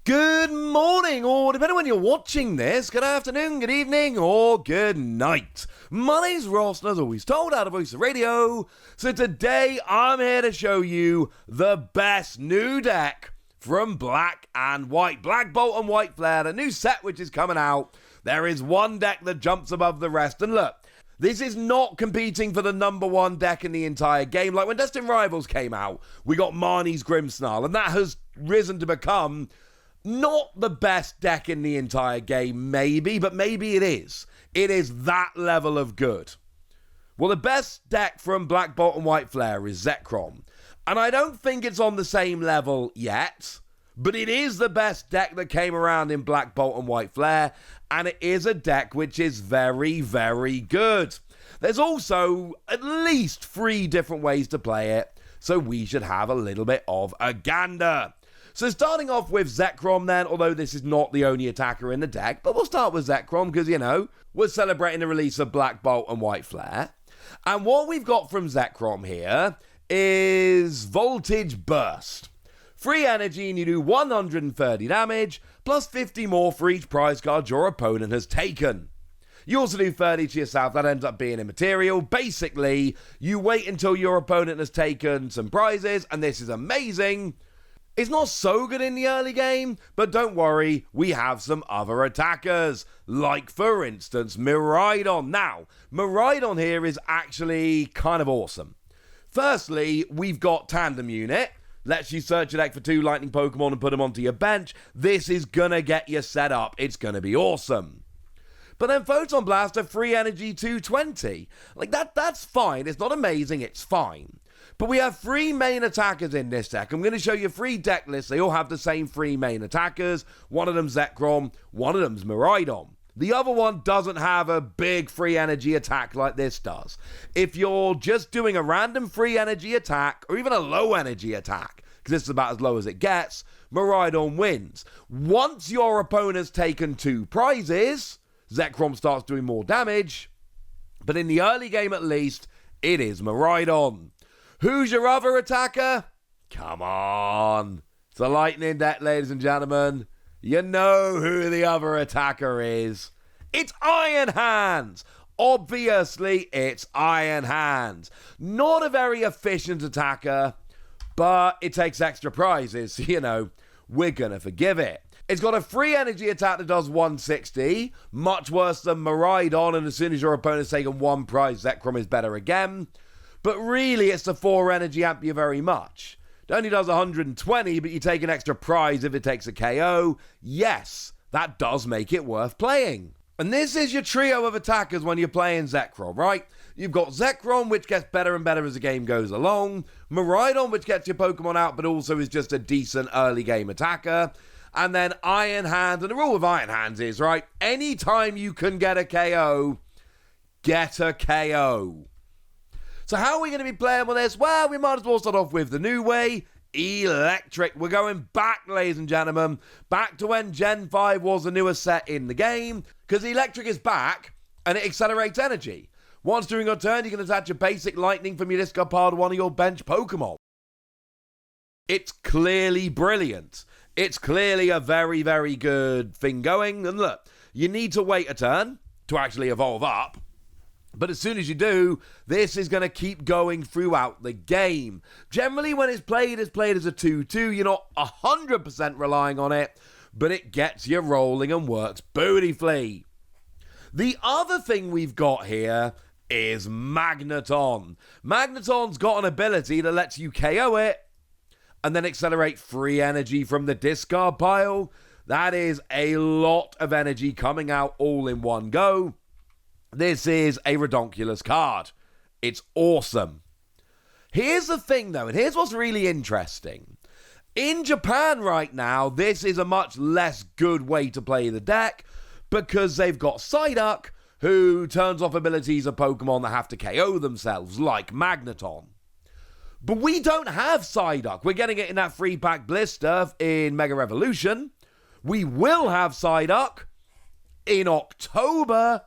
Good morning, or depending on when you're watching this, good afternoon, good evening, or good night. My name's Ross, and as always told, out of Voice of Radio. So today, I'm here to show you the best new deck from Black and White. Black Bolt and White Flare, the new set which is coming out. There is one deck that jumps above the rest, and look, this is not competing for the number one deck in the entire game. Like when Destined Rivals came out, we got Marnie's Grimmsnarl, and that has risen to become not the best deck in the entire game, maybe, but maybe it is. It is that level of good. Well, the best deck from Black Bolt and White Flare is Zekrom. And I don't think it's on the same level yet, but it is the best deck that came around in Black Bolt and White Flare, and it is a deck which is very, very good. There's also at least 3 different ways to play it, so we should have a little bit of a gander. So starting off with Zekrom then, although this is not the only attacker in the deck, but we'll start with Zekrom because, you know, we're celebrating the release of Black Bolt and White Flare. And what we've got from Zekrom here is Voltage Burst. Free energy and you do 130 damage, plus 50 more for each prize card your opponent has taken. You also do 30 to yourself, that ends up being immaterial. Basically, you wait until your opponent has taken some prizes, and this is amazing. It's not so good in the early game, but don't worry, we have some other attackers, like, for instance, Miraidon. Now, Miraidon here is actually kind of awesome. Firstly, we've got Tandem Unit, lets you search your deck for 2 lightning Pokemon and put them onto your bench. This is gonna get you set up, it's gonna be awesome. But then Photon Blaster, free energy 220. Like, that's fine, it's not amazing, it's fine. But we have 3 main attackers in this deck. I'm going to show you 3 deck lists. They all have the same 3 main attackers. One of them's Zekrom, one of them's Miraidon. The other one doesn't have a big free energy attack like this does. If you're just doing a random free energy attack, or even a low energy attack, because this is about as low as it gets, Miraidon wins. Once your opponent's taken 2 prizes, Zekrom starts doing more damage. But in the early game at least, it is Miraidon. Who's your other attacker? Come on. It's a lightning deck, ladies and gentlemen. You know who the other attacker is. It's Iron Hands. Obviously, it's Iron Hands. Not a very efficient attacker, but it takes extra prizes. So, you know, we're going to forgive it. It's got a free energy attack that does 160. Much worse than Miraidon, and as soon as your opponent's taken 1 prize, Zekrom is better again. But really, it's the 4 energy amp you very much. It only does 120, but you take an extra prize if it takes a KO. Yes, that does make it worth playing. And this is your trio of attackers when you're playing Zekrom, right? You've got Zekrom, which gets better and better as the game goes along. Miraidon, which gets your Pokemon out, but also is just a decent early game attacker. And then Iron Hands. And the rule with Iron Hands is, right, anytime you can get a KO, get a KO. So how are we going to be playing with this? Well, we might as well start off with the new way, Electric. We're going back, ladies and gentlemen, back to when Gen 5 was the newest set in the game, because Electric is back, and it accelerates energy. Once during your turn, you can attach a basic lightning from your discard pile to one of your bench Pokemon. It's clearly brilliant. It's clearly a very, very good thing going, and look, you need to wait a turn to actually evolve up. But as soon as you do, this is going to keep going throughout the game. Generally, when it's played as a 2-2. You're not 100% relying on it, but it gets you rolling and works beautifully. The other thing we've got here is Magneton. Magneton's got an ability that lets you KO it and then accelerate free energy from the discard pile. That is a lot of energy coming out all in one go. This is a redonkulous card. It's awesome. Here's the thing, though, and here's what's really interesting. In Japan right now, this is a much less good way to play the deck because they've got Psyduck, who turns off abilities of Pokemon that have to KO themselves, like Magneton. But we don't have Psyduck. We're getting it in that free pack blister in Mega Revolution. We will have Psyduck in October,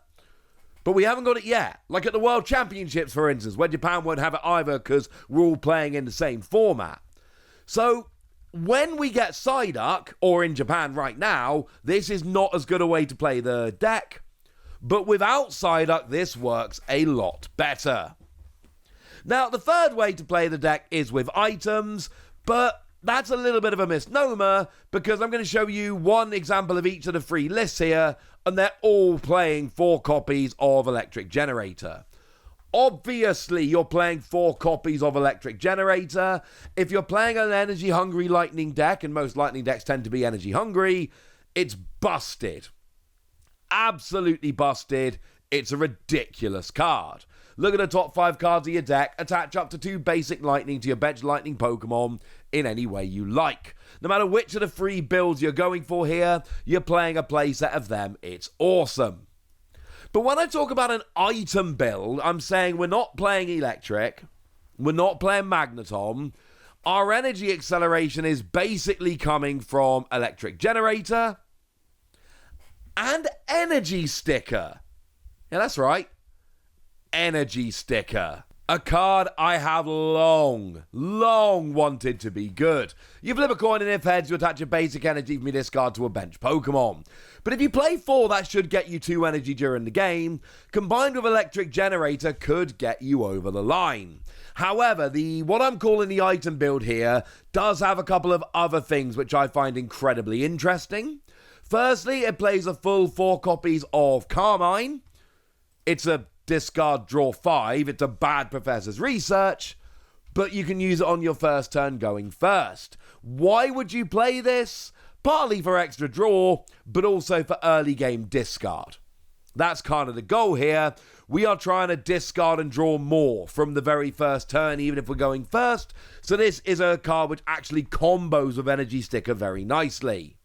but we haven't got it yet. Like at the World Championships, for instance, where Japan won't have it either because we're all playing in the same format. So when we get Psyduck, or in Japan right now, this is not as good a way to play the deck. But without Psyduck, this works a lot better. Now, the third way to play the deck is with items, but that's a little bit of a misnomer because I'm going to show you one example of each of the 3 lists here, and they're all playing 4 copies of Electric Generator. Obviously, you're playing 4 copies of Electric Generator. If you're playing an energy-hungry Lightning deck, and most Lightning decks tend to be energy-hungry, it's busted. Absolutely busted. It's a ridiculous card. Look at the top 5 cards of your deck, attach up to 2 basic Lightning to your bench Lightning Pokemon in any way you like. No matter which of the 3 builds you're going for here, you're playing a playset of them. It's awesome. But when I talk about an item build, I'm saying we're not playing Electric, we're not playing Magneton. Our energy acceleration is basically coming from Electric Generator and Energy Sticker. Yeah, that's right. Energy Sticker. A card I have long wanted to be good. You flip a coin and if heads, you attach a basic energy from your discard to a bench Pokemon. But if you play 4, that should get you 2 energy during the game. Combined with Electric Generator could get you over the line. However, what I'm calling the item build here does have a couple of other things which I find incredibly interesting. Firstly, it plays a full 4 copies of Carmine. It's a discard, draw 5. It's a bad Professor's Research, but you can use it on your first turn going first. Why would you play this? Partly for extra draw, but also for early game discard. That's kind of the goal here. We are trying to discard and draw more from the very first turn, even if we're going first. So this is a card which actually combos with Energy Sticker very nicely.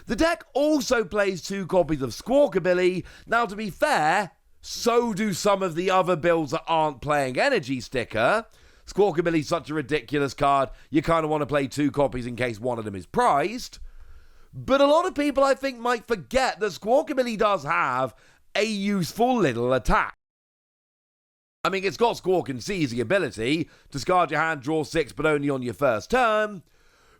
The deck also plays 2 copies of Squawkabilly. Now, to be fair, so do some of the other builds that aren't playing Energy Sticker. Squawkabilly's such a ridiculous card, you kind of want to play 2 copies in case one of them is prized. But a lot of people, I think, might forget that Squawkabilly does have a useful little attack. I mean, it's got Squawk and Seize the ability, discard your hand, draw 6, but only on your first turn.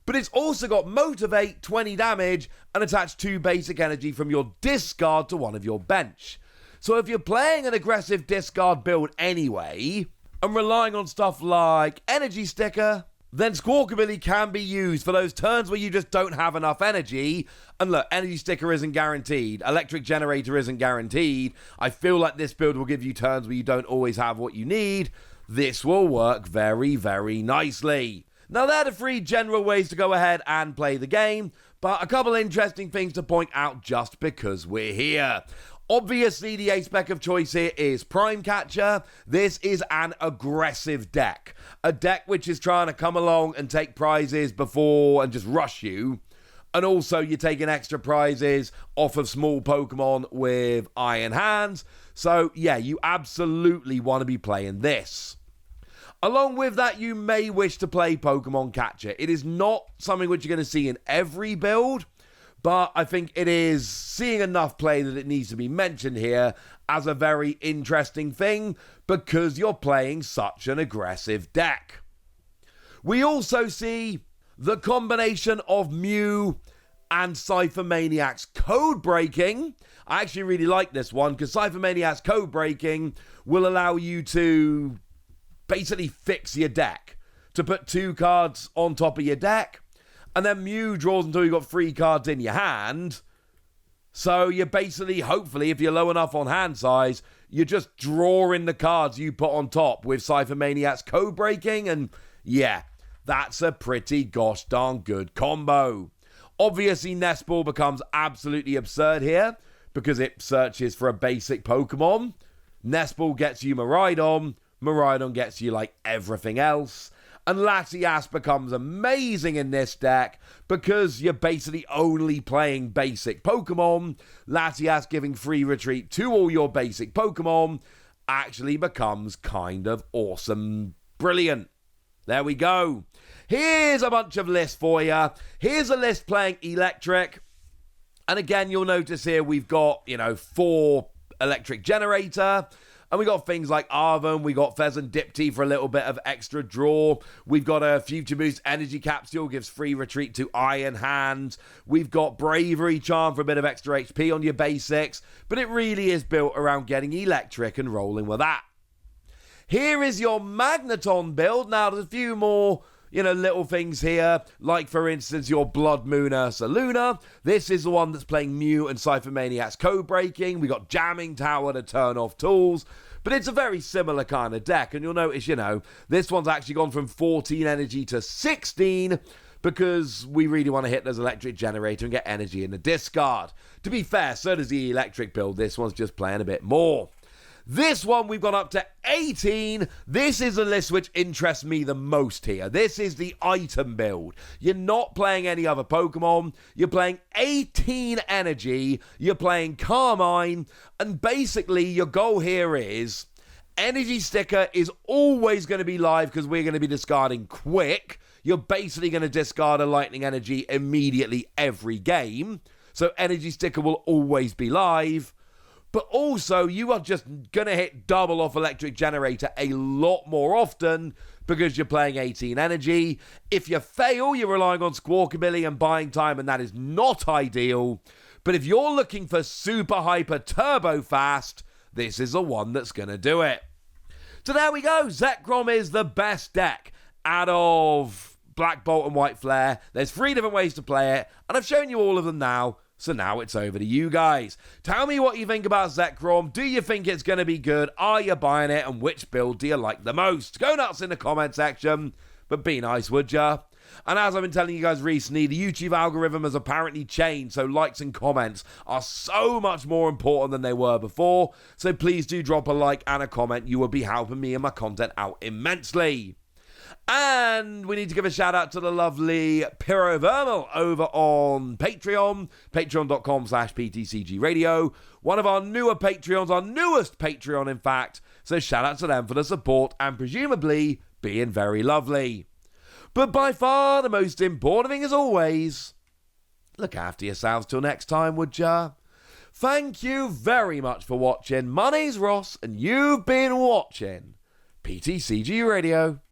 But it's also got Motivate, 20 damage, and attach 2 basic energy from your discard to one of your bench. So if you're playing an aggressive discard build anyway, and relying on stuff like Energy Sticker, then Squawkabilly can be used for those turns where you just don't have enough energy. And look, Energy Sticker isn't guaranteed. Electric Generator isn't guaranteed. I feel like this build will give you turns where you don't always have what you need. This will work very, very nicely. Now, there are the 3 general ways to go ahead and play the game, but a couple interesting things to point out just because we're here. Obviously, the ace-spec of choice here is Prime Catcher. This is an aggressive deck. A deck which is trying to come along and take prizes before and just rush you. And also, you're taking extra prizes off of small Pokemon with Iron Hands. So, yeah, you absolutely want to be playing this. Along with that, you may wish to play Pokemon Catcher. It is not something which you're going to see in every build, but I think it is seeing enough play that it needs to be mentioned here as a very interesting thing because you're playing such an aggressive deck. We also see the combination of Mew and Cypher Maniac's code breaking. I actually really like this one because Cypher Maniac's code breaking will allow you to basically fix your deck, to put 2 cards on top of your deck, and then Mew draws until you've got 3 cards in your hand. So you're basically, hopefully, if you're low enough on hand size, you're just drawing the cards you put on top with Cypher Maniac's code breaking, and yeah, that's a pretty gosh darn good combo. Obviously, Nest Ball becomes absolutely absurd here because it searches for a basic Pokemon. Nest Ball gets you Miraidon. Miraidon gets you like everything else. And Latias becomes amazing in this deck because you're basically only playing basic Pokemon. Latias giving free retreat to all your basic Pokemon actually becomes kind of awesome. Brilliant. There we go. Here's a bunch of lists for you. Here's a list playing Electric. And again, you'll notice here we've got, 4 Electric Generator. And we got things like Arvon, we got Pheasant Dipty for a little bit of extra draw. We've got a Future Boost Energy Capsule, gives free retreat to Iron Hand. We've got Bravery Charm for a bit of extra HP on your basics. But it really is built around getting electric and rolling with that. Here is your Magneton build. Now, there's a few more, little things here, like, for instance, your Blood Moon Ursa Luna. This is the one that's playing Mew and Cypher Maniac's code breaking. We got Jamming Tower to turn off tools. But it's a very similar kind of deck. And you'll notice, this one's actually gone from 14 energy to 16 because we really want to hit those electric generator and get energy in the discard. To be fair, so does the electric build. This one's just playing a bit more. This one, we've gone up to 18. This is the list which interests me the most here. This is the item build. You're not playing any other Pokemon. You're playing 18 energy. You're playing Carmine. And basically, your goal here is Energy Sticker is always going to be live because we're going to be discarding quick. You're basically going to discard a Lightning Energy immediately every game. So Energy Sticker will always be live. But also, you are just going to hit double off Electric Generator a lot more often because you're playing 18 energy. If you fail, you're relying on Squawkabilly and buying time, and that is not ideal. But if you're looking for super hyper turbo fast, this is the one that's going to do it. So there we go. Zekrom is the best deck out of Black Bolt and White Flare. There's 3 different ways to play it, and I've shown you all of them now. So now it's over to you guys. Tell me what you think about Zekrom. Do you think it's going to be good? Are you buying it? And which build do you like the most? Go nuts in the comment section. But be nice, would ya? And as I've been telling you guys recently, the YouTube algorithm has apparently changed. So likes and comments are so much more important than they were before. So please do drop a like and a comment. You will be helping me and my content out immensely. And we need to give a shout out to the lovely Pyrovermal over on Patreon, patreon.com/PTCG Radio. One of our newer Patreons, our newest Patreon, in fact. So shout out to them for the support and presumably being very lovely. But by far the most important thing, as always, look after yourselves till next time, would ya? Thank you very much for watching. My name's Ross, and you've been watching PTCG Radio.